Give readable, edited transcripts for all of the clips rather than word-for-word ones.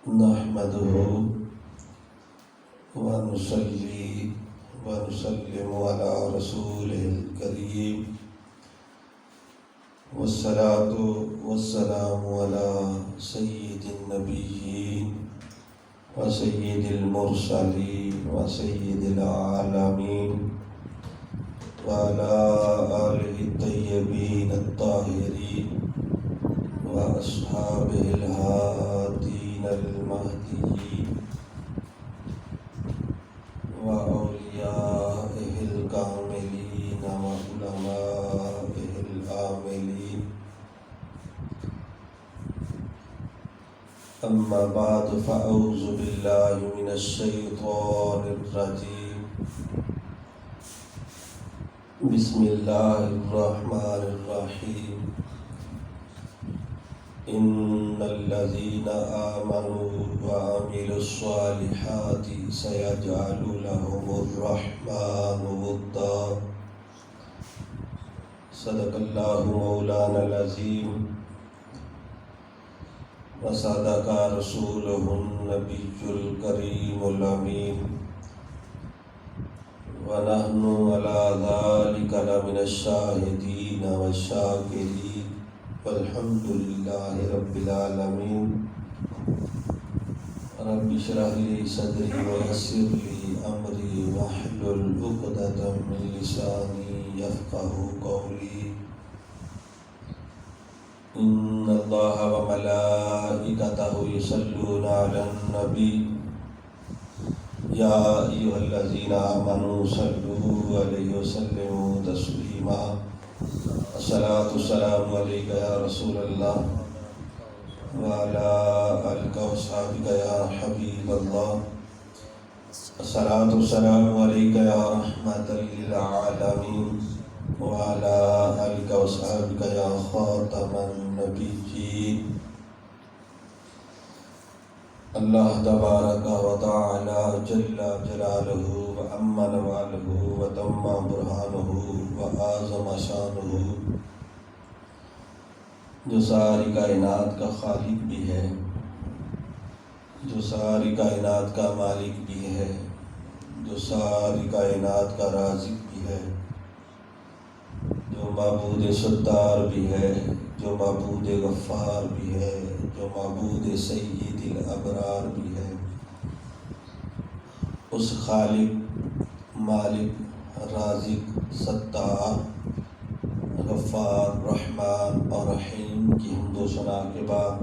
نحمده ونصلي ونسلم على رسوله الكريم والصلاة والسلام على سيد النبيين وسيد المرسلين وسيد العالمين وعلى آله الطيبين الطاهرين وأصحابه الهادين المهديين وأوليائه الكاملين وعلمائه العاملين. أما بعد فأعوذ بالله من الشيطان الرجيم. بسم الله الرحمن الرحيم. إن الذين آمنوا وعملوا الصالحات سيجعل لهم الرحمن ودا. صدق الله مولانا العظيم وصدق رسوله النبي الكريم الأمين ونحن على ذلك لمن الشاهدين والشاكرين والحمد لله رب العالمين. رب اشرح لي صدري ويسر لي أمري واحلل عقدة من لساني يفقه قولي. إن الله وملائكته يصلون على النبي يا أيها الذين آمنوا صلوا عليه وسلموا تسليما. الصلاة والسلام عليك يا رسول الله وعلى آلك وصحبك يا حبيب الله. الصلاة والسلام عليك يا رحمة للعالمين وعلى آلك وصحبك يا خاتم النبيين. اللہ تبارک و تعالی جل جلالہ و عم نوالہ و تم برہانہ و اعظم شانہ، جو ساری کائنات کا خالق بھی ہے، جو ساری کائنات کا مالک بھی ہے، جو ساری کائنات کا رازق بھی ہے، جو معبود ستار بھی ہے، جو معبود غفار بھی ہے، جو معبود سید الابرار بھی ہے، اس خالق، مالک، رازق، ستار، غفار، رحمان اور رحیم کی حمد و ثنا کے بعد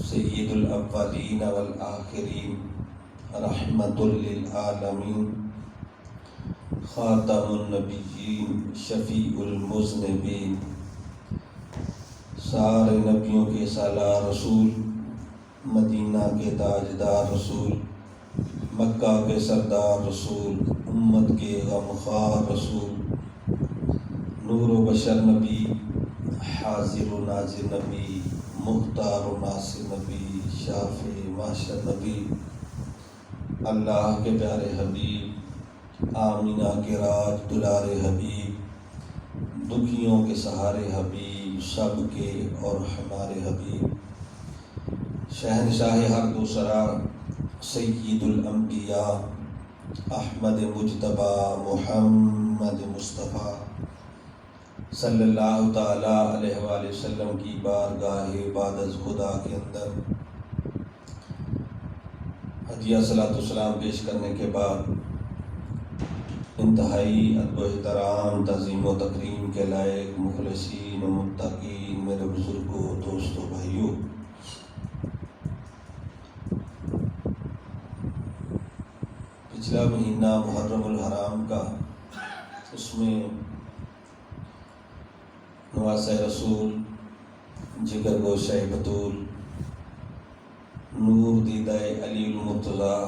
سید الاولین والآخرین، رحمت للعالمین، خاتم النبیین، شفیع المذنبین، سارے نبیوں کے سالار رسول، مدینہ کے تاجدار رسول، مکہ کے سردار رسول، امت کے غمخوار رسول، نور و بشر نبی، حاضر و ناظر نبی، مختار و ناصر نبی، شافع محشر نبی، اللہ کے پیارے حبیب، آمینہ کے راج دلارے حبیب، دکھیوں کے سہارے حبیب، سب کے اور ہمارے حبیب، شہنشاہ ہر دوسرا، سید الانبیاء، احمد مجتبی محمد مصطفیٰ صلی اللہ تعالی علیہ وآلہ وسلم کی بارگاہ بعد از خدا کے اندر ہدیہ صلاۃ والسلام پیش کرنے کے بعد انتہائی ادب و احترام، تعظیم و تکریم کے لائق مخلصین و متقین میرے بزرگوں، دوستوں، بھائیوں، پچھلا مہینہ محرم الحرام کا، اس میں نواسہ رسول، جگر گوشہ بطول، نور دیدہ علی المرتضیٰ،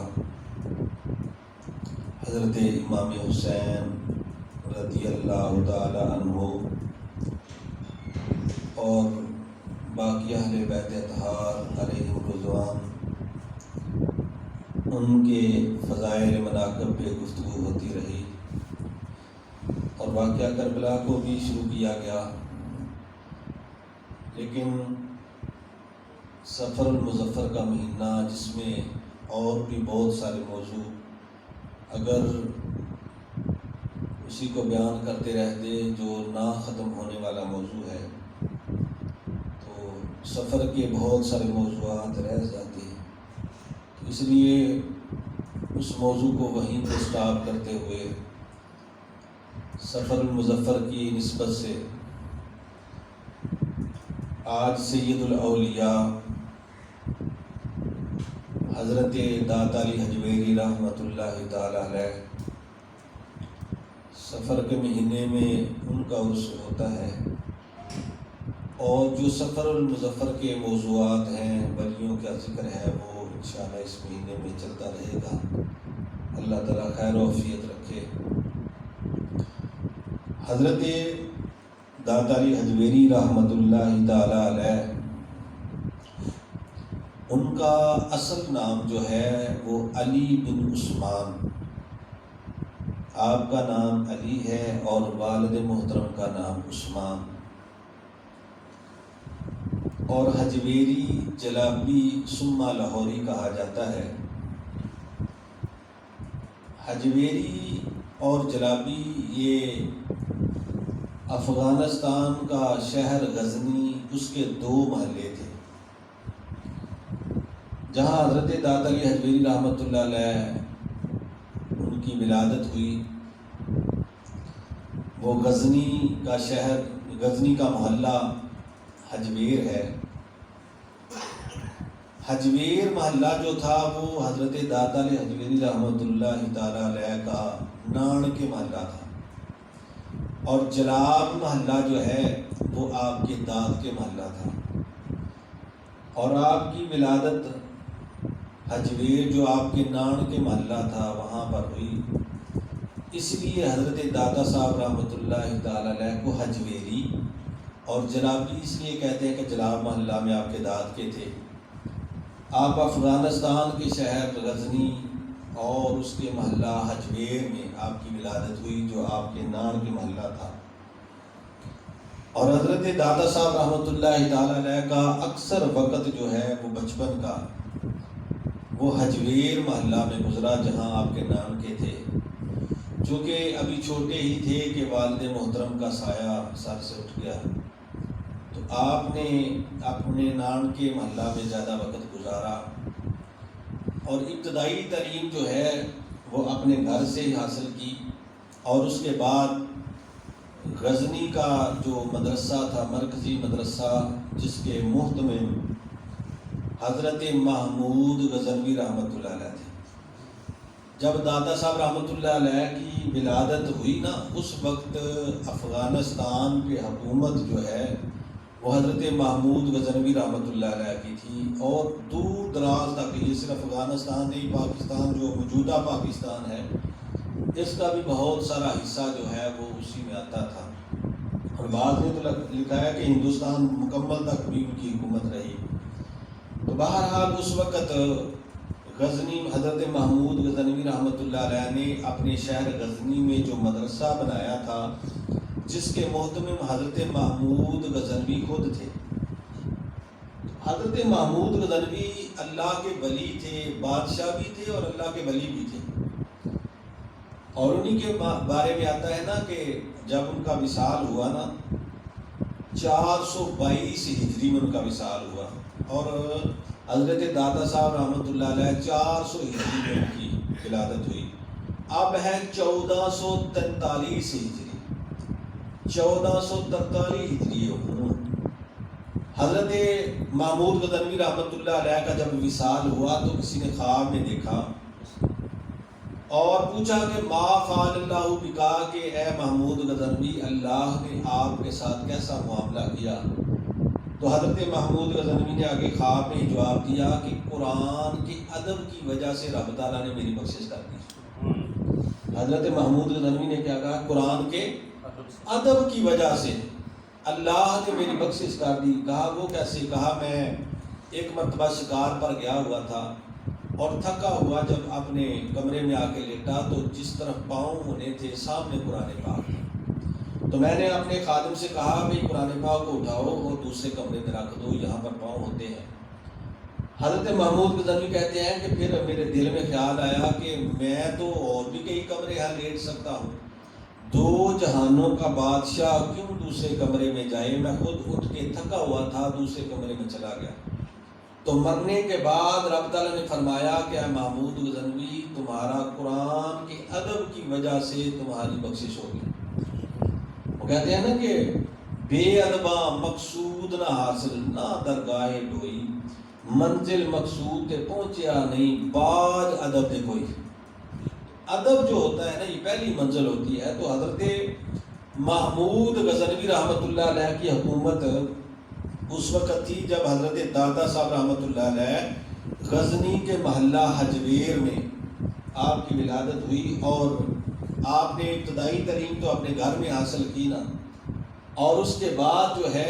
حضرت امام حسین رضی اللہ تعالی عنہ اور باقی اہل بیت اطہار علیہم رضوان، ان کے فضائل مناقب پہ گفتگو ہوتی رہی اور واقعہ کربلا کو بھی شروع کیا گیا، لیکن سفر المظفر کا مہینہ، جس میں اور بھی بہت سارے موضوع اگر اسی کو بیان کرتے رہتے جو نہ ختم ہونے والا موضوع ہے تو سفر کے بہت سارے موضوعات رہ جاتے ہیں. تو اس لیے اس موضوع کو وہیں پہ سٹاپ کرتے ہوئے سفر المظفر کی نسبت سے آج سید الاولیاء حضرت داتا علی حجویری رحمۃ اللہ تعالی علیہ سفر کے مہینے میں ان کا عرس ہوتا ہے، اور جو سفر المظفر کے موضوعات ہیں، ولیوں کا ذکر ہے، وہ انشاءاللہ اس مہینے میں چلتا رہے گا. اللہ تعالیٰ خیر و عافیت رکھے. حضرت داتا علی حجویری رحمۃ اللہ تعالی علیہ، ان کا اصل نام جو ہے وہ علی بن عثمان، آپ کا نام علی ہے اور والد محترم کا نام عثمان. اور حجویری جلابی ثم لاہوری کہا جاتا ہے. حجویری اور جلابی یہ افغانستان کا شہر غزنی، اس کے 2 محلے تھے جہاں حضرت داتا علی حجویری رحمۃ اللہ علیہ ان کی ولادت ہوئی. وہ غزنی کا شہر، غزنی کا محلہ حجویر ہے. حجویر محلہ جو تھا وہ حضرت داتا علی حجویری رحمۃ اللہ تعالی علیہ کا نان کے محلہ تھا، اور جلاب محلہ جو ہے وہ آپ کے داد کے محلہ تھا. اور آپ کی ولادت حجویر جو آپ کے نان کے محلہ تھا وہاں پر ہوئی. اس لیے حضرت داتا صاحب رحمۃ اللہ تعالی علیہ کو حجویری اور جلابی اس لیے کہتے ہیں کہ جلاب محلہ میں آپ کے داد کے تھے. آپ افغانستان کے شہر غزنی اور اس کے محلہ حجویر میں آپ کی ولادت ہوئی جو آپ کے نان کے محلہ تھا. اور حضرت داتا صاحب رحمۃ اللہ تعالی علیہ کا اکثر وقت جو ہے وہ بچپن کا وہ حجویر محلہ میں گزرا جہاں آپ کے نان کے تھے. چونکہ ابھی چھوٹے ہی تھے کہ والد محترم کا سایہ سر سے اٹھ گیا، تو آپ نے اپنے نان کے محلہ میں زیادہ وقت گزارا، اور ابتدائی تعلیم جو ہے وہ اپنے گھر سے ہی حاصل کی. اور اس کے بعد غزنی کا جو مدرسہ تھا، مرکزی مدرسہ، جس کے محتمم حضرت محمود غزنوی رحمۃ اللہ علیہ تھے. جب داتا صاحب رحمۃ اللہ علیہ کی ولادت ہوئی نا، اس وقت افغانستان پہ حکومت جو ہے وہ حضرت محمود غزنوی رحمۃ اللہ علیہ کی تھی. اور دور دراز تک، یہ صرف افغانستان نہیں، پاکستان جو موجودہ پاکستان ہے اس کا بھی بہت سارا حصہ جو ہے وہ اسی میں آتا تھا. اور بعد میں تو لکھا ہے کہ ہندوستان مکمل تک بھی ان کی حکومت رہی. تو بہرحال اس وقت غزنی حضرت محمود غزنوی رحمۃ اللہ علیہ نے اپنے شہر غزنی میں جو مدرسہ بنایا تھا، جس کے محتمم حضرت محمود غزنوی خود تھے. حضرت محمود غزنوی اللہ کے ولی تھے، بادشاہ بھی تھے اور اللہ کے ولی بھی تھے. اور انہی کے بارے میں آتا ہے نا کہ جب ان کا وصال ہوا نا 422 ہجری میں ان کا وصال ہوا، اور حضرت داتا صاحب رحمۃ اللہ علیہ 400 ہجری میں ان کی ولادت ہوئی. اب ہے 1443 ہجری، 1443 ہجری. حضرت محمود غزنوی رحمۃ اللہ علیہ کا جب وصال ہوا تو کسی نے خواب میں دیکھا اور پوچھا کہ ما فعل اللہ بکا، کہ اے محمود غزنوی اللہ نے آپ کے ساتھ کیسا معاملہ کیا. تو حضرت محمود غزنوی نے آگے خواب میں جواب دیا کہ قرآن کے ادب کی وجہ سے رب تعالیٰ نے میری بخشش کر دی. حضرت محمود غزنوی نے کیا کہا؟ قرآن کے ادب کی وجہ سے اللہ نے میری بخشش کر دی. کہا وہ کیسے؟ کہا میں ایک مرتبہ شکار پر گیا ہوا تھا اور تھکا ہوا جب اپنے کمرے میں آ کے لیٹا تو جس طرف پاؤں ہونے تھے سامنے قرآن پاک تھا. تو میں نے اپنے خادم سے کہا بھئی قرآن پاک کو اٹھاؤ اور دوسرے کمرے میں رکھ دو، یہاں پر پاؤں ہوتے ہیں. حضرت محمود غزنوی کہتے ہیں کہ پھر میرے دل میں خیال آیا کہ میں تو اور بھی کئی کمرے یہاں لیٹ سکتا ہوں، دو جہانوں کا بادشاہ کیوں دوسرے کمرے میں جائے؟ میں خود اٹھ کے تھکا ہوا تھا، دوسرے کمرے میں چلا گیا۔ تو مرنے کے بعد رب تعالیٰ نے فرمایا کہ اے محمود غزنوی، تمہارا قرآن کے ادب کی وجہ سے تمہاری بخشش ہوگی۔ وہ کہتے ہیں نا کہ بے ادباں مقصود نہ حاصل، نہ درگاہ ڈوئی، منزل مقصود تے پہنچیا نہیں، باج ادب تے کوئی۔ ادب جو ہوتا ہے نا، یہ پہلی منزل ہوتی ہے۔ تو حضرت محمود غزنوی رحمۃ اللہ علیہ کی حکومت اس وقت تھی جب حضرت دادا صاحب رحمۃ اللہ علیہ غزنی کے محلہ حجویر میں آپ کی ولادت ہوئی، اور آپ نے ابتدائی تعلیم تو اپنے گھر میں حاصل کی نا، اور اس کے بعد جو ہے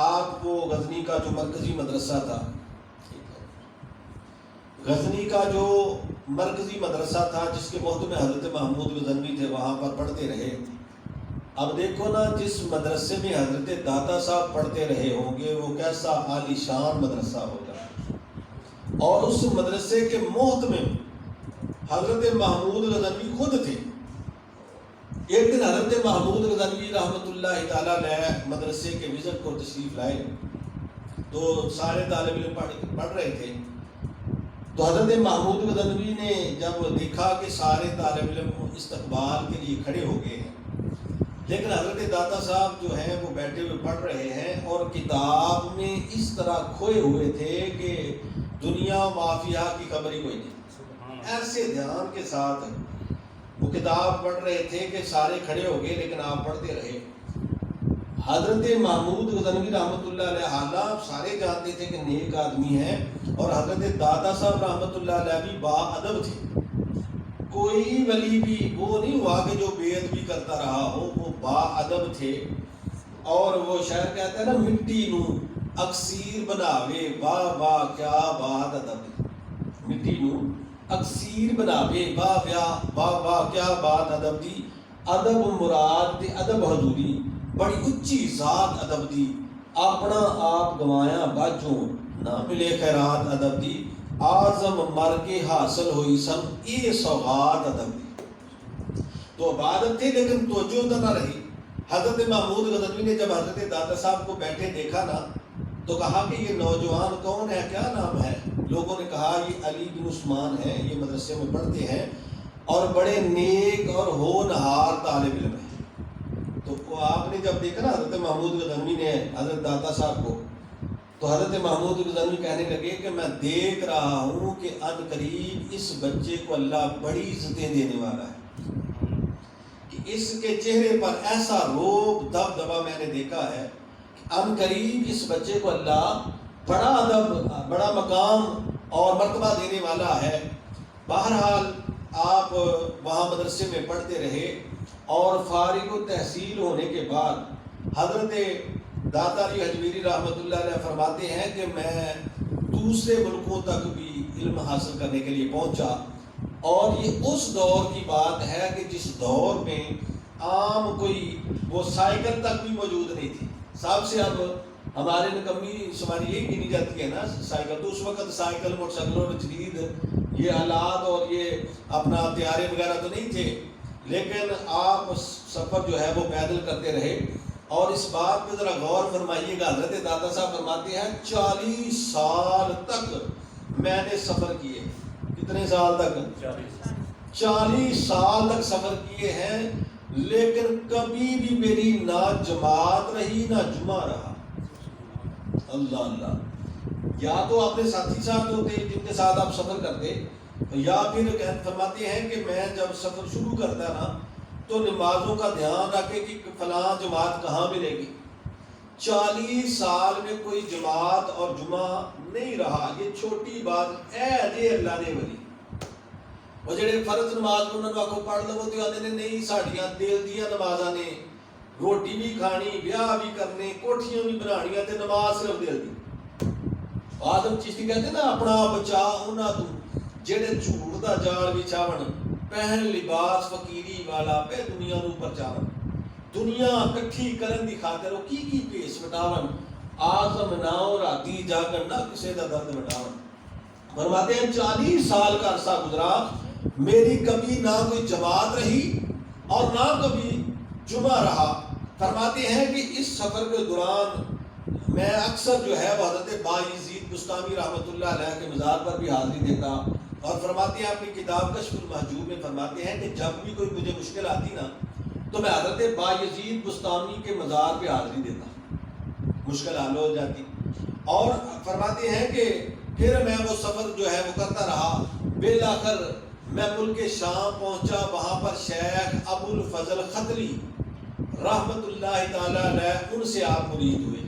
آپ کو غزنی کا جو مرکزی مدرسہ تھا، غزنی کا جو مرکزی مدرسہ تھا جس کے محتم میں حضرت محمود غزنوی تھے، وہاں پر پڑھتے رہے۔ اب دیکھو نا، جس مدرسے میں حضرت داتا صاحب پڑھتے رہے ہوں گے وہ کیسا عالی شان مدرسہ ہوگا، اور اس مدرسے کے محتمم حضرت محمود غزنوی خود تھے۔ ایک دن حضرت محمود غزنوی رحمۃ اللہ تعالیٰ علیہ مدرسے کے وزٹ کو تشریف لائے، تو سارے طالب علم پڑھ رہے تھے۔ تو حضرت محمود غزنوی نے جب دیکھا کہ سارے طالب علم استقبال کے لیے کھڑے ہو گئے ہیں، لیکن حضرت داتا صاحب جو ہیں وہ بیٹھے ہوئے پڑھ رہے ہیں، اور کتاب میں اس طرح کھوئے ہوئے تھے کہ دنیا مافیا کی خبر ہی کوئی نہیں۔ ایسے دھیان کے ساتھ وہ کتاب پڑھ رہے تھے کہ سارے کھڑے ہو گئے، لیکن آپ پڑھتے رہے۔ حضرت محمود غزنوی رحمۃ اللہ علیہ، حالانکہ سارے جانتے تھے کہ نیک آدمی ہیں، اور حضرت دادا صاحب رحمۃ اللہ علیہ بھی با ادب تھے۔ کوئی ولی بھی وہ نہیں ہوا کہ جو بے ادبی کرتا رہا ہو، وہ با ادب تھے۔ اور وہ شاعر کہتا ہے نا، مٹی نو اکسیر بناوے، واہ واہ کیا بات ادب، مٹی نو اکسیر بناوے، واہ واہ کیا بات ادب دی، ادب مراد تے ادب حضوری، بڑی اچھی ذات ادب دی، اپنا آپ گوایا باجوں نہ ملے خیرات ادب دی، آزم مر کے حاصل ہوئی سن اے سوغات ادب دی۔ تو عبادت تھے لیکن توجہ تو نہ رہی۔ حضرت محمود غزنوی نے جب حضرت داتا صاحب کو بیٹھے دیکھا نا، تو کہا کہ یہ نوجوان کون ہے، کیا نام ہے؟ لوگوں نے کہا یہ علی بن عثمان ہیں، یہ مدرسے میں پڑھتے ہیں اور بڑے نیک اور ہونہار طالب علم ہیں۔ تو آپ نے جب دیکھا نا حضرت محمود غزنوی نے حضرت داتا صاحب کو، تو حضرت محمود غزنوی کہنے لگے کہ میں دیکھ رہا ہوں کہ ان قریب اس بچے کو اللہ بڑی عزتیں دینے والا ہے، کہ اس کے چہرے پر ایسا روب دبدبا میں نے دیکھا ہے کہ ان قریب اس بچے کو اللہ بڑا ادب، بڑا مقام اور مرتبہ دینے والا ہے۔ بہرحال آپ وہاں مدرسے میں پڑھتے رہے، اور فارغ التحصیل ہونے کے بعد حضرت داتا علی حجویری رحمۃ اللہ علیہ فرماتے ہیں کہ میں دوسرے ملکوں تک بھی علم حاصل کرنے کے لیے پہنچا، اور یہ اس دور کی بات ہے کہ جس دور میں عام کوئی وہ سائیکل تک بھی موجود نہیں تھی۔ صاحب سے اب ہمارے نکمی شماری یہ گنی جاتی ہے نا سائیکل، تو اس وقت سائیکل موٹر سائیکل اور جدید یہ آلات اور یہ اپنا طیارے وغیرہ تو نہیں تھے، لیکن آپ سفر جو ہے وہ پیدل کرتے رہے۔ اور اس بات پہ ذرا غور فرمائیے گا، حضرت داتا صاحب فرماتے ہیں 40 سال تک میں نے سفر کیے۔ کتنے سال تک؟ 40 سال تک سفر کیے ہیں، لیکن کبھی بھی میری نہ جماعت رہی نہ جمعہ رہا۔ اللہ اللہ، یا تو اپنے ساتھی ساتھ ہوتے جن کے ساتھ آپ سفر کرتے، یا پھر فرماتے ہیں کہ میں جب سفر شروع کرتا نا تو نمازوں کا دھیان رکھے کہ فلاں جماعت کہاں ملے گی۔ 40 سال میں کوئی جماعت اور جمعہ نہیں رہا، یہ چھوٹی بات اے جی اللہ نے ولی وہ جڑے فرض نماز انہوں نے آخو پڑھ لو تو آدھے نے نہیں ساڑیاں دل دیا نمازاں نے، روٹی بھی کھانی، بیاہ بھی کرنے، کوٹھیاں بھی بنانیاں تے نماز صرف دل دی۔ آدم چشتی کہتے نا اپنا بچا انہاں تو جڑے جھوٹ دا جال بچاون، پہن لباس فقیری والا پہ دنیا نو پرچاون، دنیا کٹھی کرن دی خاطر وہ کی پیس وٹاون، آزم ناؤ راتی جا کر نہ کسے دا درد مٹاؤ. فرماتے ہیں 40 سال کا عرصہ گزرا، میری کبھی نہ کوئی جماعت رہی اور نہ کبھی جمعہ رہا. فرماتے ہیں کہ اس سفر کے دوران میں اکثر جو ہے وہ حضرت بایزید بستامی رحمۃ اللہ علیہ کے مزار پر بھی حاضری دیتا. اور فرماتے ہیں اپنی کتاب کشف المحجوب میں فرماتے ہیں کہ جب بھی کوئی مجھے مشکل آتی نا تو میں حضرت بایزید بستامی کے مزار پہ حاضری دیتا، مشکل حل ہو جاتی. اور فرماتے ہیں کہ پھر میں وہ سفر جو ہے وہ کرتا رہا. بالآخر میں ملک شام پہنچا. وہاں پر شیخ ابو الفضل خطری رحمت اللہ تعالی علیہ ان سے آپ مرید ہوئے.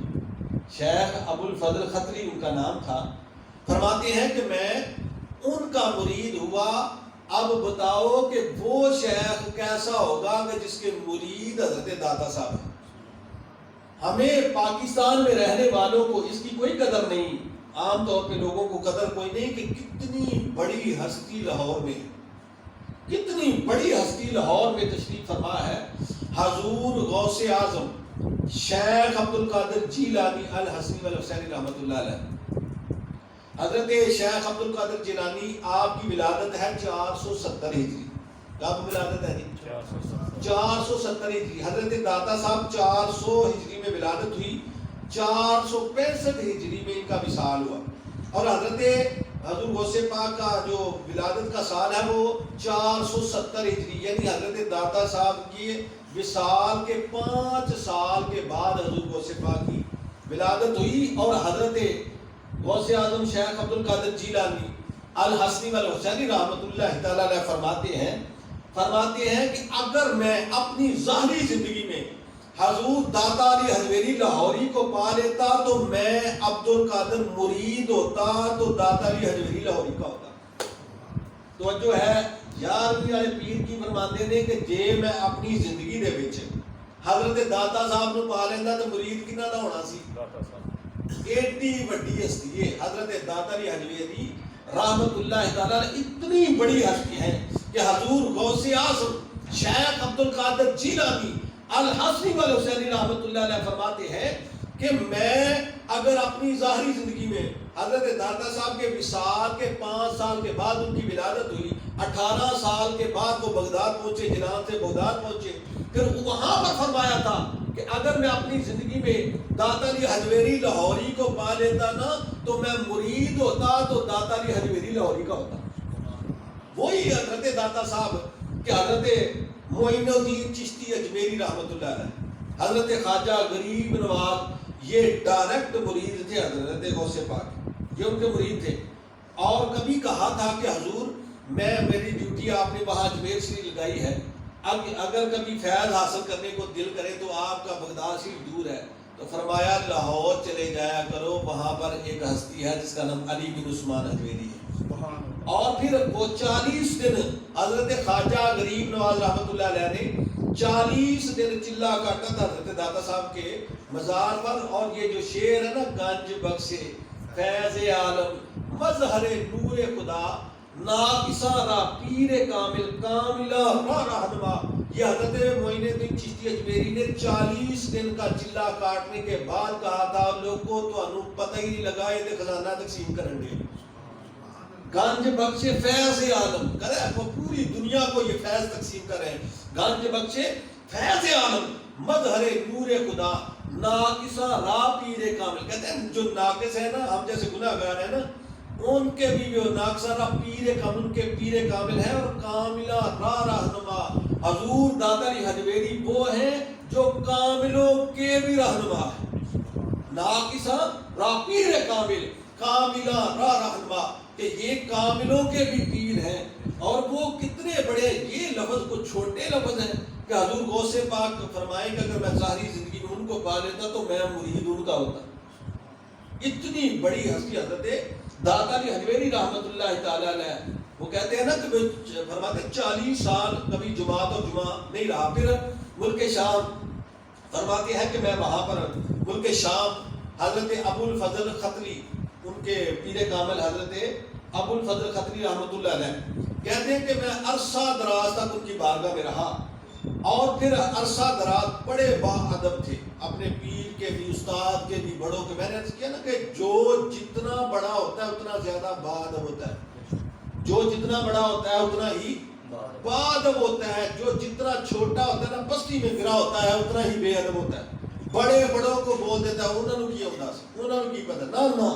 شیخ ابو الفضل خطری ان کا نام تھا. فرماتے ہیں کہ میں ان کا مرید ہوا. اب بتاؤ کہ وہ شیخ کیسا ہوگا کہ جس کے مرید حضرت داتا صاحب ہیں. ہمیں پاکستان میں رہنے والوں کو اس کی کوئی قدر نہیں. عام طور پہ لوگوں کو قدر کوئی نہیں کہ کتنی بڑی ہستی لاہور میں، کتنی بڑی ہستی لاہور میں تشریف فرما ہے. حضور غوث اعظم شیخ عبد القادر جیلانی الحسنی والحسینی رحمۃ اللہ علیہ. حضرت شیخ عبد القادر جیلانی آپ کی ولادت ہے 470 ہجری. کب ولادت ہے جی؟ 470 ہجری. حضرت داتا صاحب 400 ہجری میں ولادت ہوئی. 465 ہجری میں ان کا وصال ہوا. اور حضرت حضور غوث پاک کا جو ولادت کا سال ہے وہ 470 ہجری، یعنی حضرت داتا صاحب کی وصال کے 5 سال کے بعد حضور غوث پاک کی ولادت ہوئی. اور حضرت غوث اعظم شیخ عبد القادر جیلانی الحسنی والحسینی رحمۃ اللہ تعالی علیہ فرماتے ہیں کہ اگر میں اپنی ظاہری زندگی میں حضور داتا علی حجویری لاہوری کو پا لیتا تو میں عبد القادر مرید ہوتا تو داتا علی حجویری لاہوری کا ہوتا. توجہ ہے یار والے پیر کی فرماتے نے کہ جے میں اپنی زندگی دے وچ حضرت داتا صاحب نو پا لینا تو مرید کنا دا ہونا سی؟ داتا صاحب. ایڈی بڑی ہستی ہے حضرت داتا علی حجویری رحمت اللہ تعالی. اتنی بڑی ہستی ہے کہ حضور غوث اعظم شیخ عبد القادر جیلانی الحسنی والحسینی رحمت اللہ علیہ فرماتے ہیں کہ میں اگر اپنی ظاہری زندگی میں حضرت داتا صاحب کے وصال کے 5 سال کے بعد ان کی ولادت ہوئی، 18 سال کے بعد وہ بغداد پہنچے، جنان سے بغداد پہنچے، پھر وہاں پر فرمایا تھا کہ اگر میں اپنی زندگی میں داتا علی حجویری لاہوری کو پا لیتا نا تو میں مرید ہوتا تو داتا علی حجویری لاہوری کا ہوتا. وہی حضرت داتا صاحب کہ حضرت معین الدین چشتی اجمیری رحمت اللہ علیہ، حضرت خواجہ غریب نواز، یہ ڈائریکٹ مرید تھے حضرت غوث پاک، یہ ان کے مرید تھے. اور کبھی کہا تھا کہ حضور میری ڈیوٹی آپ نے وہاں اجمیر سے لگائی ہے، اگر کبھی فیض حاصل کرنے کو دل کرے تو آپ کا بغداد سے دور ہے، تو فرمایا لاہور چلے جایا کرو، وہاں پر ایک ہستی ہے جس کا نام علی بن عثمان اجمیری ہے. اور پھر وہ 40 دن حضرت خواجہ غریب نواز رحمت اللہ علیہ نے 40 دن چلا کاٹا تھا حضرت داتا صاحب کے مزار پر. اور یہ جو شعر ہے نا، گنج بخشے فیض عالم مظہر نور خدا ناقصہ را پیر کامل کاملہ را رہنما، یہ حضرت معین الدین چشتی اجمیری نے 40 دن کا چلا کاٹنے کے بعد کہا تھا لوگوں تو انو پتہ ہی نہیں لگا یہ خزانہ تقسیم کریں گے. گنج بخشے فیض عالم کرے وہ پوری دنیا کو یہ فیض تقسیم کر رہے ہیں. گنج بخشے فیض عالم مظہر نور خدا ناقصہ را پیر کامل. کہتے ہیں جو ناقص ہے نا، ہم جیسے گناہ گار ہیں نا، ان کے بھی وہ ناقصہ را پیر کامل، ان کے پیر کامل ہے. اور کاملہ را رہنما، حضور داتا علی حجویری وہ ہیں جو کاملوں کے بھی رہنما ہے. ناقصہ را پیر کامل کاملہ را رہنما، کہ یہ کاملوں کے بھی پیر ہیں. اور وہ کتنے بڑے، یہ لفظ کو چھوٹے لفظ ہیں کہ حضور غوث پاک فرمائیں کہ اگر میں ظاہری زندگی میں ان کو پا لیتا تو میں مرید ان کا ہوتا. اتنی بڑی ہستی حضرت داتا علی حجویری رحمت اللہ تعالی علیہ. وہ کہتے ہیں نا کہ فرماتے 40 سال کبھی جماعت اور جمعہ نہیں رہا. پھر ملک شام فرماتے ہیں کہ میں وہاں پر ملک شام حضرت ابو الفضل خطری، ان کے پیر کامل حضرت ابو الفضل خطری رحمت اللہ علیہ کہتے ہیں کہ میں عرصہ دراز تک ان کی بارگاہ میں رہا. اور پھر عرصہ دراز بڑے با ادب تھے، اپنے پیر کے بھی، استاد کے بھی، بڑوں کے. میں نے عرض کیا نا کہ جو جتنا بڑا ہوتا ہے اتنا زیادہ بادب ہوتا ہے، جو جتنا بڑا ہوتا ہے اتنا ہی بادب ہوتا ہے، جو جتنا چھوٹا ہوتا ہے نا پستی میں گرا ہوتا ہے اتنا ہی بے ادب ہوتا ہے. بڑے بڑوں کو بول دیتا ہے انہوں نے کی ہوتا ہے، انہوں نے کی پتہ نہ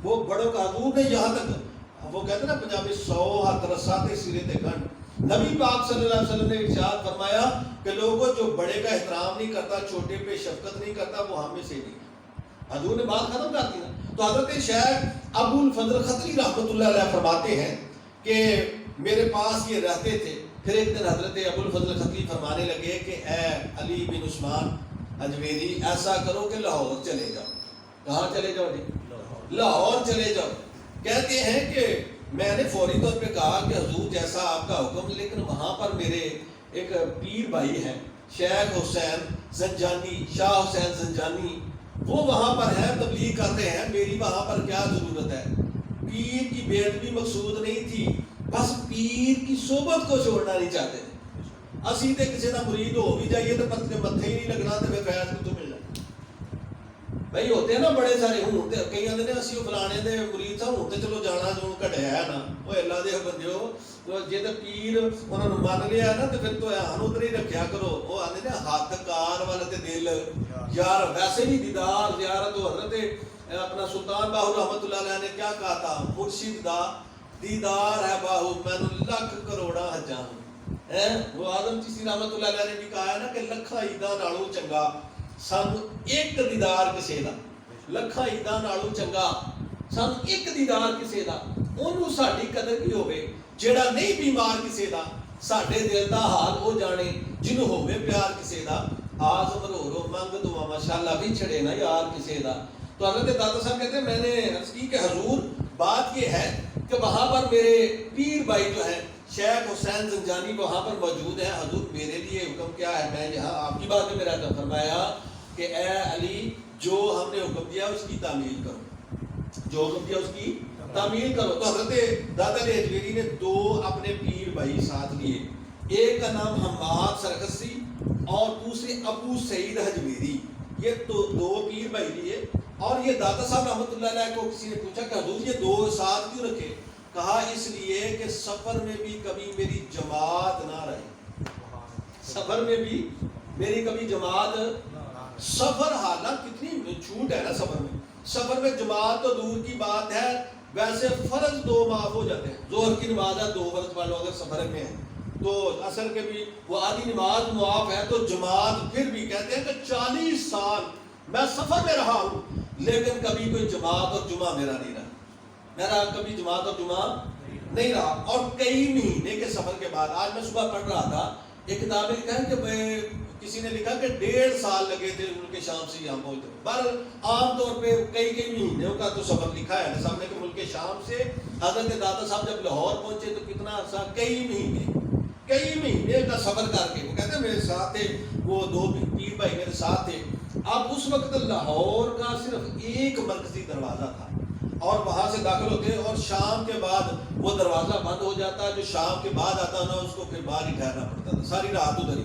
وہ بڑوں کا. حضور نے یہاں تک وہ کہتے ہیں نا پنجابی 100 ہاتھ رساتے سرے تے گھن. نبی پاک صلی اللہ علیہ وسلم نے ارشاد فرمایا کہ لوگوں جو بڑے کا احترام نہیں کرتا، چھوٹے پہ شفقت نہیں کرتا، وہ ہم میں سے نہیں. حضور نے بات ختم کر دی نا. تو حضرت شیخ ابو الفضل خطری رحمۃ اللہ علیہ فرماتے ہیں کہ میرے پاس یہ رہتے تھے. پھر ایک دن حضرت ابو الفضل خطری فرمانے لگے کہ اے علی بن عثمان اجمیری ایسا کرو کہ لاہور چلے جاؤ. کہاں چلے جاؤ جی؟ لاہور چلے جاؤ. کہتے ہیں کہ میں نے فوری طور پہ کہا کہ حضور جیسا آپ کا حکم، لیکن وہاں پر میرے ایک پیر بھائی ہیں شیخ حسین زنجانی، شاہ حسین زنجانی، وہ وہاں پر ہیں، تبلیغ کرتے ہیں، میری وہاں پر کیا ضرورت ہے؟ پیر کی بیعت بھی مقصود نہیں تھی، بس پیر کی صحبت کو چھوڑنا نہیں چاہتے تھے. اسی تے کسی کا مرید ہو بھی جائیے تو پتہ متھے ہی نہیں لگنا تو پھر فیض کو تو ملنا. بھائی ہوتے ہیں نا بڑے سارے، ہوں تے کئی آندے نے اسی فلانے دے مرید تھا، ہوں تے چلو جانا جو کٹیا ہے نا. او اللہ دے بندیو جے تے پیر انہاں نوں مان لیا نا تے پھر تو ہن ادھر ہی رکھیا کرو. او آندے نے ہاتھ کار والے تے دل یار. ویسے بھی دیدار زیارت حضرت اپنا سلطان باہو رحمۃ اللہ علیہ نے کیا کہا تھا، مرشد دا دیدار ہے باہو مینوں لاکھ کروڑا حجاں. وہ آدم چیسی رحمۃ اللہ علیہ نے بھی کہا ہے نا کہ لکھاں عیداں نالوں چنگا سانو ایک دیدار کسے دا. لکھاں عیداں نالوں چنگا سانو ایک دیدار کسے دا. اونوں ساڈی قدر کی ہوے جیڑا نہیں بیمار کسے دا. ساڈے دل دا حال او جانے جنوں ہوے پیار کسے دا. آزم رو رو منگ دعا ماشاءاللہ بھی چھڑے نا یار کسے دا. تو حضرت داتا صاحب کہتے ہیں میں نے عرض کی کہ حضور بات یہ ہے کہ وہاں پر میرے پیر بھائی جو ہیں شیخ حسین زنجانی وہاں پر موجود ہیں. حضور میرے لیے حکم کیا ہے؟ میں یہاں آپ کی بات میں میرا تو فرمایا کہ اے علی جو ہم نے حکم دیا اس کی تعمیل کرو، جو حکم دیا اس کی تعمیل کرو. تو حضرت داتا علی اجمیری نے 2 اپنے پیر بھائی ساتھ لیے. ایک کا نام حماد سرخسی اور دوسرے ابو سعید اجمیری. یہ تو 2 پیر بھائی لیے. اور یہ داتا صاحب رحمۃ اللہ علیہ کو کسی نے پوچھا کہ حضور یہ 2 ساتھ کیوں رکھے؟ کہا اس لیے کہ سفر میں بھی کبھی میری جماعت نہ رہے. سفر میں بھی میری کبھی جماعت، سفر حالات کتنی چھوٹ ہے نا سفر میں. سفر میں جماعت تو دور کی بات ہے، ویسے فرض 2 معاف ہو جاتے ہیں. ظہر کی نماز ہے 2 فرض والوں اگر سفر میں ہے تو اصل کے بھی وہ آدھی نماز معاف ہے. تو جماعت پھر بھی کہتے ہیں کہ 40 سال میں سفر میں رہا ہوں لیکن کبھی کوئی جماعت اور جمعہ میرا نہیں رہا. میرا کبھی جماعت اور جمعہ نہیں رہا. اور کئی مہینے کے سفر کے بعد آج میں صبح پڑھ رہا تھا ایک کتاب میں لکھا ہے کہ کسی نے لکھا کہ 1.5 سال لگے تھے ملک شام سے یہاں پہنچتے. پر عام طور پہ کئی مہینوں کا تو سفر لکھا ہے سامنے کہ ملک شام سے حضرت داتا صاحب جب لاہور پہنچے تو کتنا عرصہ، کئی مہینے کا سفر کر کے. وہ کہتے ہیں میرے ساتھ تھے وہ 2 پیر بھائی میرے ساتھ تھے. اب اس وقت لاہور کا صرف ایک مرکزی دروازہ تھا اور وہاں سے داخل ہوتے اور شام کے بعد وہ دروازہ بند ہو جاتا. جو شام کے بعد آتا نا اس کو پھر باہر ہی ٹھہرنا پڑتا تھا ساری رات ادھر ہی.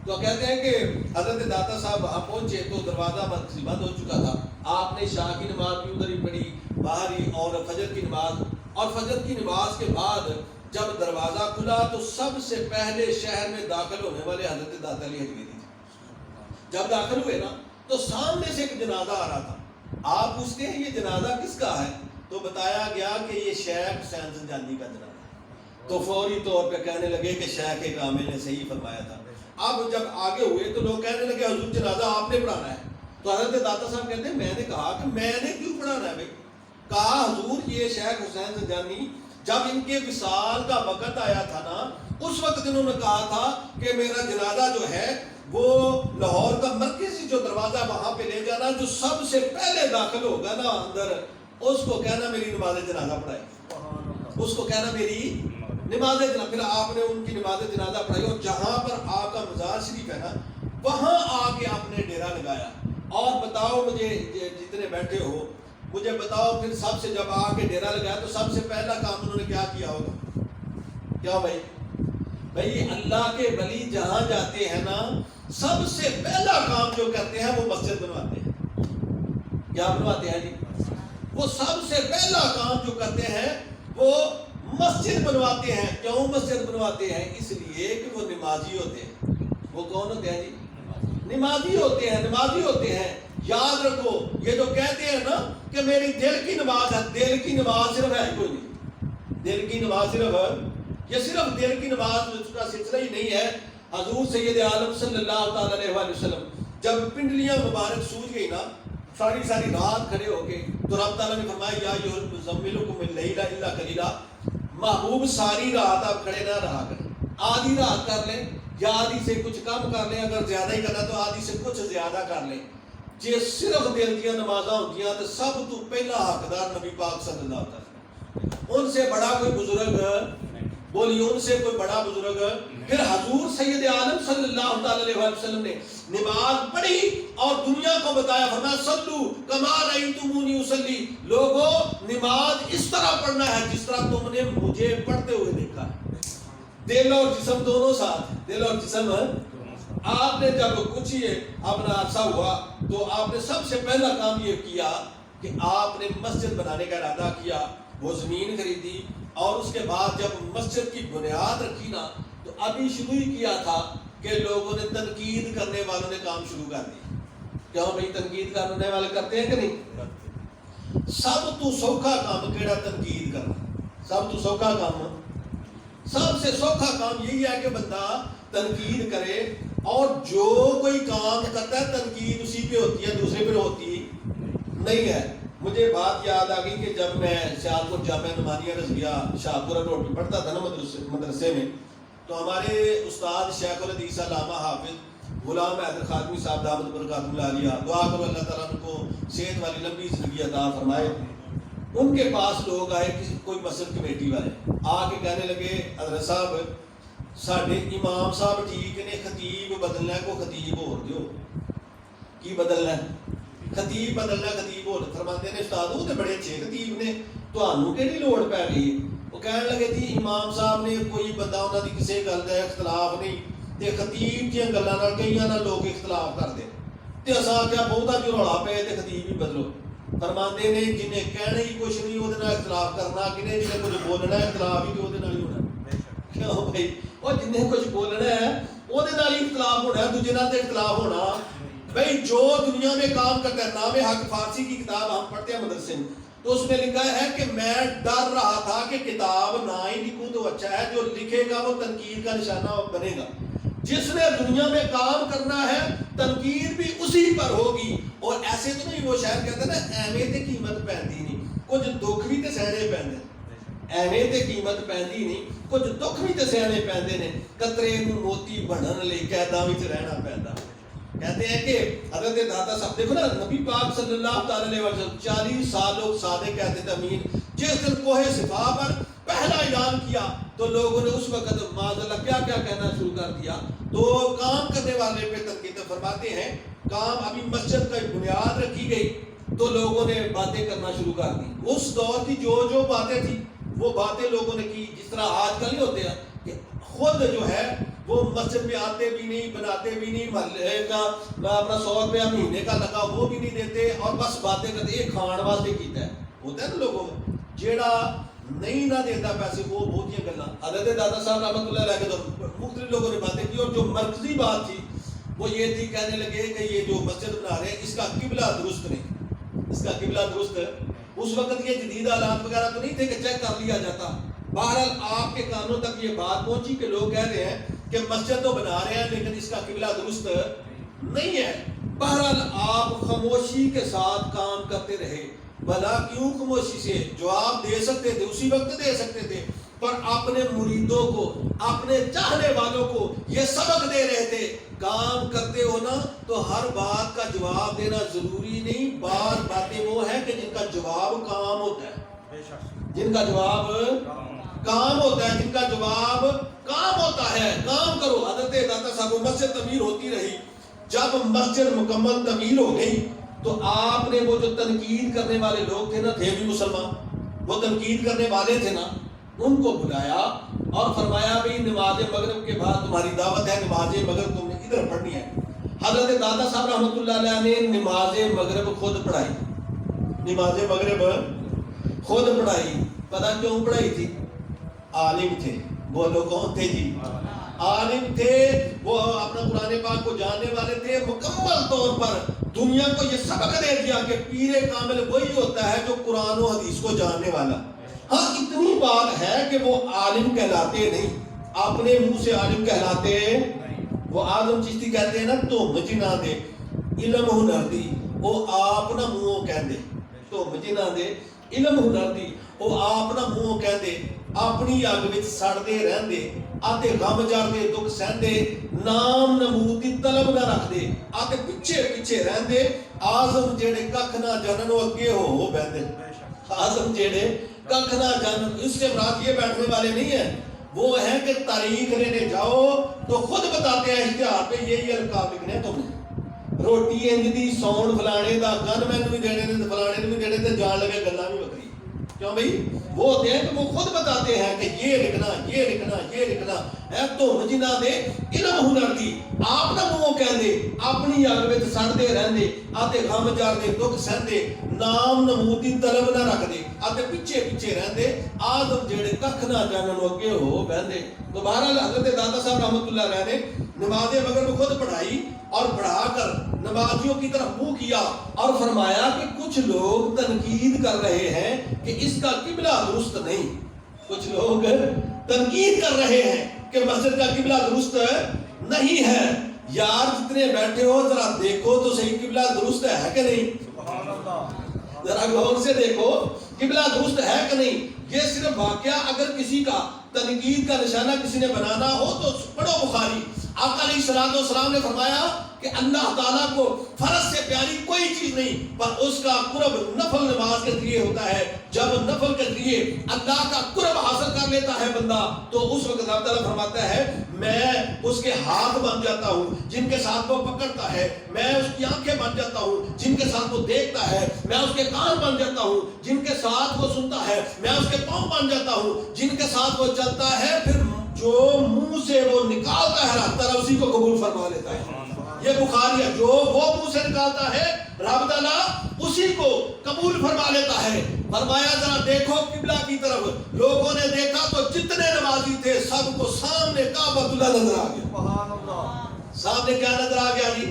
تو کہتے ہیں کہ حضرت داتا صاحب وہاں پہنچے تو دروازہ مرکزی بند ہو چکا تھا. آپ نے شاہ کی نماز بھی ادھر ہی پڑھی باہر ہی، اور فجر کی نماز. اور فجر کی نماز کے بعد جب دروازہ کھلا تو سب سے پہلے شہر میں داخل ہونے والے حضرت داتا علی اجمیری تھے. جب داخل ہوئے نا تو سامنے سے ایک جنازہ آ رہا تھا. آپ پوچھتے ہیں یہ جنازہ کس کا ہے؟ تو بتایا گیا کہ یہ شیخ حسین زنجانی کا جنازہ ہے. تو فوری طور پہ کہنے لگے کہ شیخ کامل نے صحیح فرمایا تھا. اب جب آگے ہوئے تو لوگ کہنے لگے حضور جنازہ آپ نے پڑھانا ہے. تو حضرت داتا صاحب کہتے ہیں میں نے کہا کہ میں نے کیوں پڑھانا ہے بھائی؟ کہا حضور یہ شیخ حسین زنجانی جب ان کے وصال کا وقت آیا تھا نا اس وقت انہوں نے کہا تھا کہ میرا جنازہ جو ہے وہ لاہور کا مرکزی جو دروازہ وہاں پہ لے جانا، جو سب سے پہلے داخل ہوگا نا اندر اس کو کہنا میری نماز جنازہ پڑھائے، اس کو کہنا میری نماز جنازہ. پھر آپ نے ان کی نماز جنازہ پڑھائی اور جہاں پر آپ کا مزار شریف ہے نا وہاں آ کے آپ نے ڈیرا لگایا. اور بتاؤ مجھے جتنے بیٹھے ہو مجھے بتاؤ پھر سب سے جب آ کے ڈیرا لگایا تو سب سے پہلا کام انہوں نے کیا کیا ہوگا؟ کیا بھائی اللہ کے ولی جہاں جاتے ہیں نا سب سے پہلا کام جو کرتے ہیں وہ مسجد بنواتے ہیں. کیا بنواتے ہیں جی؟ وہ سب سے پہلا کام جو کرتے ہیں وہ مسجد بنواتے ہیں. کیوں مسجد بنواتے ہیں؟ اس لیے کہ وہ نمازی ہوتے ہیں. وہ کون ہوتے ہیں جی؟ نمازی ہوتے ہیں. نمازی ہوتے ہیں. یاد رکھو یہ جو کہتے ہیں نا کہ میری دل کی نماز ہے، دل کی نماز صرف ہے کوئی نہیں. دل کی نماز یہ صرف دل کی نماز کا سلسلہ ہی نہیں ہے. حضور سید عالم صلی اللہ تعالی علیہ وسلم جب پنڈلیاں مبارک سوج گئی نا، ساری رات کھڑے ہو کے، تو رب تعالیٰ نے فرمایا یا ایھا المزمل قم اللیل الا قلیلا، محبوب ساری رات آپ کھڑے نہ رہا کریں، آدھی رات کر لیں یا آدھی سے کچھ کم کر لیں، اگر زیادہ ہی کرنا تو آدھی سے کچھ زیادہ کر لیں. جی صرف دل دیا نمازاں ہوتی ہیں تو سب تو پہلا حقدار نبی پاک صلی اللہ علیہ وسلم. ان سے بڑا کوئی بزرگ بولیے، ان سے کوئی بڑا بزرگ. پھر حضور سید عالم صلی اللہ علیہ وسلم نے نماز پڑھی اور دنیا کو بتایا، فرمایا صلو کما رأیتمونی اصلی، لوگوں نماز اس طرح پڑھنا ہے جس طرح تم نے مجھے پڑھتے ہوئے دیکھا ہے. دل اور جسم دونوں ساتھ، دل اور جسم. آپ نے جب کچھ یہ اپنا عرصہ ہوا تو آپ نے سب سے پہلا کام یہ کیا کہ آپ نے مسجد بنانے کا ارادہ کیا، وہ زمین خریدی، اور اس کے بعد جب مسجد کی بنیاد رکھی نا تو ابھی شروع ہی کیا تھا کہ لوگوں نے تنقید کرنے والوں نے کام شروع کر دی. کیوں بھائی تنقید کرنے والے کرتے ہیں کہ نہیں؟ سب تو سوکھا کام کیڑا تنقید کرنا. سب تو سوکھا کام، سب سے سوکھا کام یہی ہے کہ بندہ تنقید کرے، اور جو کوئی کام کرتا ہے تنقید اسی پہ ہوتی ہے، دوسرے پہ ہوتی نہیں ہے. مجھے بات یاد آ گئی کہ جب میں سیالکوٹ جامعہ نعمانیہ رضویہ شاہپورہ روڈ پہ پڑھتا تھا نا مدرسے میں، تو ہمارے استاد شیخ الحدیث علامہ حافظ غلام حیدر خاتمی صاحب دامت برکاتہ العالیہ، دعا کرو اللہ تعالیٰ ان کو صحت والی لمبی زندگی عطا فرمائے. ان کے پاس لوگ آئے، کوئی مسجد کمیٹی والے آ کے کہنے لگے حضرت صاحب ساڈے امام صاحب ٹھیک نے، خطیب بدلنا ہے، کو خطیب ہو دیو. کی بدلنا ہے؟ خطیب بدلنا. خطیب ہو فرماتے نے استاد وہ تو بڑے اچھے خطیب نے، تانوں کیڑی لوڑ پی گئی؟ وہ کہنے لگے جی امام صاحب نے کوئی بندہ انہاں دی کسی گل دا اختلاف نہیں تے خطیب دیاں گلاں نال کئیاں نال لوگ اختلاف کردے تے اساں کیا بہتا جو رولا پے تے خطیب ہی بدلو. فرماتے نے جنہیں کہنا ہی کچھ نہیں وہ اختلاف کرنا، کنے جنہیں کچھ بولنا اختلاف ہی تو وہ ہونا. کیوں بھائی وہ جنہیں کچھ بولنا ہے وہ اختلاف ہونا ہے، دوجے نال اختلاف ہونا. بھائی جو دنیا میں کام کرتا ہے، نام حق فارسی کی کتاب ہم پڑھتے ہیں مدرسے میں، تو اس میں لکھا ہے کہ میں ڈر رہا تھا کہ کتاب نہ ہی لکھوں تو اچھا ہے، جو لکھے گا وہ تنقید کا نشانہ بنے گا. جس نے دنیا میں کام کرنا ہے تنقید بھی اسی پر ہوگی. اور ایسے تو نہیں، وہ شاید کہتے ہیں نا ایویں تے قیمت پیندی نہیں، کچھ دکھ بھی تے سہنے پیندے. ایویں تے قیمت پیندی نہیں، کچھ دکھ بھی تے سہنے پیندے نے. قطرے نوں موتی بنن لئی قیداں وچ رہنا پیندا. کہتے ہیں کہ حضرت داتا صاحب دیکھو نا، نبی پاک صلی اللہ تعالی علیہ وسلم 40 سال لوگ سادے کہتے تھے امین. جس دن کوہ صفا پر پہلا اعلان کیا تو لوگوں نے اس وقت معاذ اللہ کیا کیا کہنا شروع کر دیا. تو کام کرنے والے پہ تنقید فرماتے ہیں، کام ابھی مسجد کا بنیاد رکھی گئی تو لوگوں نے باتیں کرنا شروع کر دی. اس دور کی جو باتیں تھی وہ باتیں لوگوں نے کی. جس طرح آج کل نہیں ہوتے ہیں کہ خود جو ہے وہ مسجد میں آتے بھی نہیں، بناتے بھی نہیں، محلے کا اپنا 100 روپیہ مہینے کا لگا وہ بھی نہیں دیتے، اور بس باتیں کرتے. یہ کھان واسطے کیتا ہے، ہوتا ہے نا لوگوں میں جیڑا نہیں نہ دیتا پیسے وہ بہت ہی گلاں. حضرت دادا صاحب رحمۃ اللہ علیہ کے تو مختلف لوگوں نے باتیں کی، اور جو مرکزی بات تھی وہ یہ تھی، کہنے لگے کہ یہ جو مسجد بنا رہے ہیں اس کا قبلہ درست نہیں. اس کا قبلہ درست ہے. اس وقت یہ جدید آلات وغیرہ تو نہیں تھے کہ چیک کر لیا جاتا. بہرحال آپ کے کانوں تک یہ بات پہنچی کہ لوگ کہہ رہے ہیں کہ مسجد تو بنا رہے ہیں لیکن اس کا قبلہ درست نہیں ہے. بہرحال آپ خاموشی کے ساتھ کام کرتے رہے. بھلا کیوں خاموشی سے؟ جواب دے سکتے تھے، اسی وقت دے سکتے تھے، پر اپنے مریدوں کو، اپنے چاہنے والوں کو یہ سبق دے رہے تھے. کام کرتے ہو نا تو ہر بات کا جواب دینا ضروری نہیں. بعض باتیں وہ ہیں کہ جن کا جواب کام ہوتا ہے، جن کا جواب کام ہوتا ہے، جن کا جواب کام ہوتا ہے. کام کرو. حضرت داتا صاحب مسجد تعمیر ہوتی رہی. جب مسجد مکمل تعمیر ہو گئی تو آپ نے وہ جو تنقید کرنے والے لوگ تھے نا، تھے بھی مسلمان، وہ تنقید کرنے والے تھے نا، ان کو بلایا اور فرمایا بھی نماز مغرب کے بعد تمہاری دعوت ہے، نماز مغرب تم نے ادھر پڑھنی ہے. حضرت داتا صاحب رحمۃ اللہ علیہ نے نماز مغرب خود پڑھائی. نماز مغرب خود پڑھائی. پتہ کیوں پڑھائی تھی؟ عالم تھے. بولو کون تھے جی؟ عالم تھے. وہ اپنا قرآن پاک کو جاننے والے تھے. مکمل طور پر دنیا کو یہ سبق دے دیا کہ پیر کامل وہی ہوتا ہے جو قرآن و حدیث کو جاننے والا. ہاں اتنی بات ہے کہ وہ عالم کہلاتے نہیں, اپنے منہ سے عالم کہلاتے. وہ آدم چشتی کہتے ہیں نا تو مجنا دے علم ہنر دی, وہ آپ نہ منہ کہہ دے. تو مجنا دے علم ہنر دی, وہ آپ نہ منہ کہہ دے. اپنی اگ وچ سڑدے رہندے, آتے غم جردے دکھ سہندے, نام نمود دی طلب نہ رکھ دے, آتے پیچھے پیچھے رہندے. آزم جیڑے ککھ نہ جانن وہ اگے ہو بہندے. آزم جیڑے ککھ نہ جانن, اس سے مراد یہ بیٹھنے والے نہیں ہیں, وہ ہیں کہ تاریخ لینے جاؤ تو خود بتاتے ہیں اشتہار پہ یہی القاب لکھنے تم نے. روٹی انج دی سون فلانے دا گن مینوں بھی دینے نے فلانے نے بھی دینے تے جان لگے گلاں بھی وکری. کیوں بھئی وہ ہوتے ہیں کہ وہ خود بتاتے ہیں کہ یہ لکھنا یہ لکھنا یہ لکھنا. اے تو مجنا دے علم ہنر دی, آپ نہ منہ کہہ دے, اپنی اگ وچ سڑدے رہندے, آتے غم جردے دکھ سہندے, نام نمود دی طلب نہ رکھ دے, آتے پیچھے پیچھے رہندے. آدم جیڑے ککھ نہ جانن اگے ہو بہندے. تو بہرحال حضرت داتا صاحب رحمۃ اللہ علیہ نے نماز مغرب خود پڑھائی اور پڑھا کر نمازیوں کی طرف منہ کیا اور فرمایا کہ کچھ لوگ تنقید کر رہے ہیں کہ اس کا قبلہ درست نہیں. کچھ لوگ تنقید کر رہے ہیں کہ مسجد کا قبلہ درست نہیں ہے. یار جتنے بیٹھے ہو ذرا دیکھو تو صحیح قبلہ درست ہے کہ نہیں؟ ذرا غور سے دیکھو قبلہ درست ہے کہ نہیں. یہ صرف واقعہ اگر کسی کا تنقید کا نشانہ کسی نے بنانا ہو تو پڑھو بخاری. آقا علیہ الصلوۃ والسلام نے فرمایا کہ اللہ تعالیٰ کو فرض سے پیاری کوئی چیز نہیں, پر اس کا قرب نفل نماز کے ذریعے ہوتا ہے. جب نفل کے ذریعے اللہ کا قرب حاصل کر لیتا ہے بندہ تو اس وقت اللہ تعالیٰ فرماتا ہے میں اس کے ہاتھ بن جاتا ہوں جن کے ساتھ وہ پکڑتا ہے, میں اس کی آنکھیں بن جاتا ہوں جن کے ساتھ وہ دیکھتا ہے, میں اس کے کان بن جاتا ہوں جن کے ساتھ وہ سنتا ہے, میں اس کے پاؤں بن جاتا ہوں جن کے ساتھ وہ چلتا ہے. پھر جو منہ سے وہ نکالتا ہے رب تعالیٰ اسی کو قبول فرما لیتا ہے. یہ بخاری ہے, جو وہ منہ سے نکالتا ہے رب تعالیٰ اسی کو قبول فرما لیتا ہے. فرمایا ذرا دیکھو قبلہ کی طرف. لوگوں نے دیکھا تو جتنے نمازی تھے سب کو سامنے کعبۃ اللہ نظر آ گیا. سبحان اللہ. سامنے کیا نظر آ گیا جی؟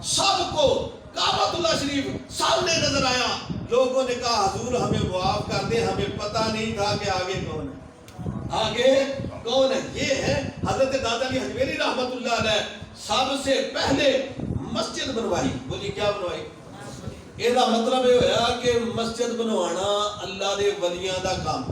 سب کو کعبۃ اللہ شریف سامنے نظر آیا. لوگوں نے کہا حضور ہمیں معاف کر دیں, ہمیں پتہ نہیں تھا کہ آگے کون ہے. آگے کون ہے؟ یہ ہے حضرت داتا علی حجویری رحمت اللہ علیہ. سب سے پہلے مسجد بنوائی. بولی کیا بنوائی؟ یہ مطلب یہ ہوا کہ مسجد بنوانا اللہ دے ولیاں دا کام,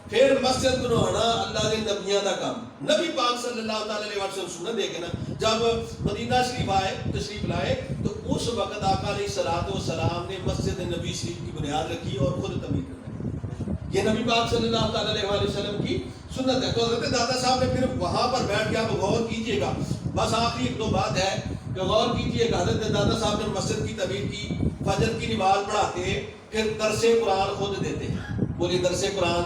پھر مسجد بنوانا اللہ دے نبیاں دا کام. نبی پاک صلی اللہ علیہ وسلم سنت دے کے نا جب مدینہ شریف آئے تشریف لائے تو اس وقت آقا علیہ الصلوۃ والسلام نے مسجد نبی شریف کی بنیاد رکھی اور خود تعمیر کروائی. یہ نبی پاک صلی اللہ علیہ وسلم کی سنت ہے. تو حضرت داتا صاحب نے پھر وہاں پر بیٹھ کے آپ غور کیجئے گا. بس آخری ایک دو بات ہے کہ غور کیجئے گا. حضرت داتا صاحب نے مسجد کی تعمیر کی, فجر کی نماز پڑھاتے, پھر درس قرآن خود دیتے. بولیے درس قرآن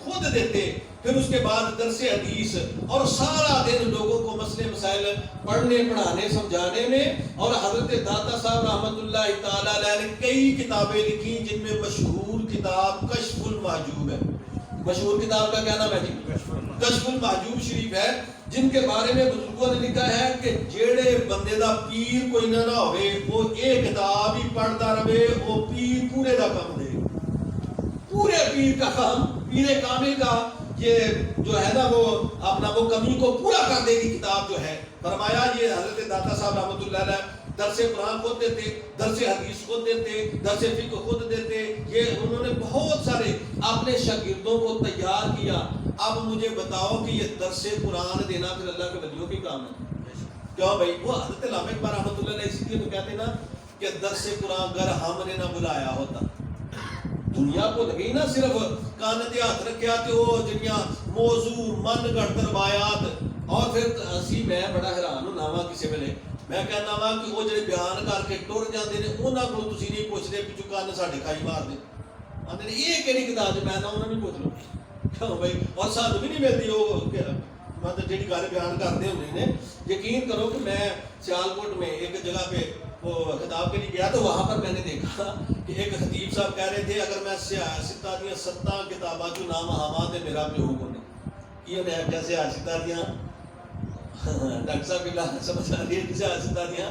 خود دیتے. پھر اس کے بعد درس حدیث, اور سارا دن لوگوں کو مسئلے مسائل پڑھنے پڑھانے سمجھانے میں. اور حضرت داتا صاحب رحمۃ اللہ تعالی علیہ نے کئی کتابیں لکھی جن میں مشہور کتاب کشف المحجوب ہے. مشہور کتاب کا کیا نام ہے جی؟ کشف المحجوب شریف ہے, جن کے بارے میں بزرگوں نے لکھا ہے کہ جیڑے بندے دا پیر کوئی نہ ہوئے وہ ایک کتاب ہی پڑھتا رہے, وہ پیر پورے دا کام دے. پورے پیر کا کام, پیر کامل کا یہ جو ہے نا وہ اپنا وہ کمی کو پورا کر دے گی کتاب جو ہے. فرمایا یہ حضرت داتا صاحب رحمۃ اللہ علیہ درس قرآن خود دیتے, درس حدیث خود دیتے, درس فقہ خود دیتے. یہ انہوں نے بہت سارے اپنے شاگردوں کو تیار کیا. اب مجھے بتاؤ کہ یہ درس قرآن دینا پھر اللہ کے ولیوں کی کام ہے. کیوں بھائی؟ وہ حضرت علامہ اقبال رحمۃ اللہ علیہ اس لیے تو کہتے ہیں نا کہ درس قرآن گر ہم نے نہ بلایا ہوتا. دنیا کو لگی نا صرف کان تے ہاتھ رکھیا تے وہ جنیاں موضوع من گھڑ روایات. اور پھر اسی میں بڑا حیران ہونا وا کسی ویلے میں کہنا وا کہ وہ جڑے بیان کر کے ٹر جاندے نے انہاں کول تسی نہیں پوچھدے کہ جو کان ساڈے کھائی مار دے. آندے نے یہ کیڑی کتاب ہے؟ میں نہ انہاں نہیں پوچھ لو. کیوں بھائی؟ اور سانوں بھی نہیں ملدی وہ مطلب جی گل بیان کرتے ہوتے ہیں. یقین کرو کہ میں سیالکوٹ میں ایک جگہ پہ وہ خطاب کے لیے گیا تو وہاں پر میں نے دیکھا کہ ایک خطیب صاحب کہہ رہے تھے اگر میں سیاستہ دیا 7 کتاباں جو نام ہاواں تے میرا پیو کو نہیں یہ میں کیا سیاستہ دیا ڈاکٹر صاحب بلا سمجھ آ رہی ہے سیاستہ دیا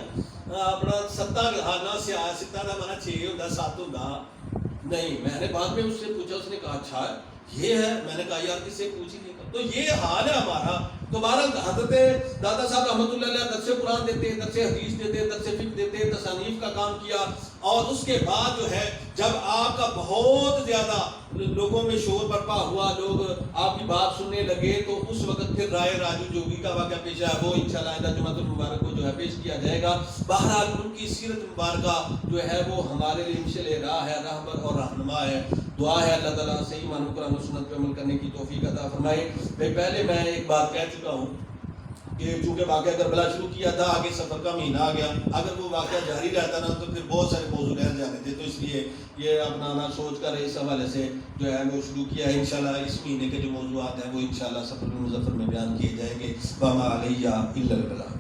اپنا 7 ہاں سیاستہ کا مانا 6 ہوتا 7 ہوتا نہیں. میں نے بعد میں اس سے پوچھا, اس نے کہا اچھا یہ ہے. میں نے کہا یار کس سے پوچھ ہی نہیں. تو یہ حال ہے ہمارا. دوبارہ حضرت دادا صاحب رحمۃ اللہ علیہ درس قرآن دیتے, درس حدیث دیتے, درس فقہ دیتے, تصانیف کا کام کیا, اور اس کے بعد جو ہے جب آپ کا بہت زیادہ لوگوں میں شور برپا ہوا, لوگ آپ کی بات سننے لگے, تو اس وقت پھر رائے راجو جوگی کا واقعہ پیش آیا. وہ انشاءاللہ آئندہ جمعۃ المبارک کو جو ہے پیش کیا جائے گا. بہرحال ان کی سیرت مبارکہ جو ہے وہ ہمارے لیے مشعل راہ ہے, راہبر اور رہنما ہے. دعا ہے اللہ تعالیٰ صحیح معنوں قرآن و سنت پہ عمل کرنے کی توفیق عطا فرمائے. پہلے میں ایک بات کہہ چکا ہوں کہ چونکہ واقعہ کربلا شروع کیا تھا, آگے سفر کا مہینہ آ گیا, اگر وہ واقعہ جاری رہتا نا تو پھر بہت سارے موضوع رہ جاتے تھے. تو اس لیے یہ اپنا نا سوچ کر اس حوالے سے جو ہے وہ شروع کیا ہے. انشاءاللہ اس مہینے کے جو موضوعات ہیں وہ انشاءاللہ سفر المظفر میں بیان کیے جائیں گے. وما علیہ الا البلاغ.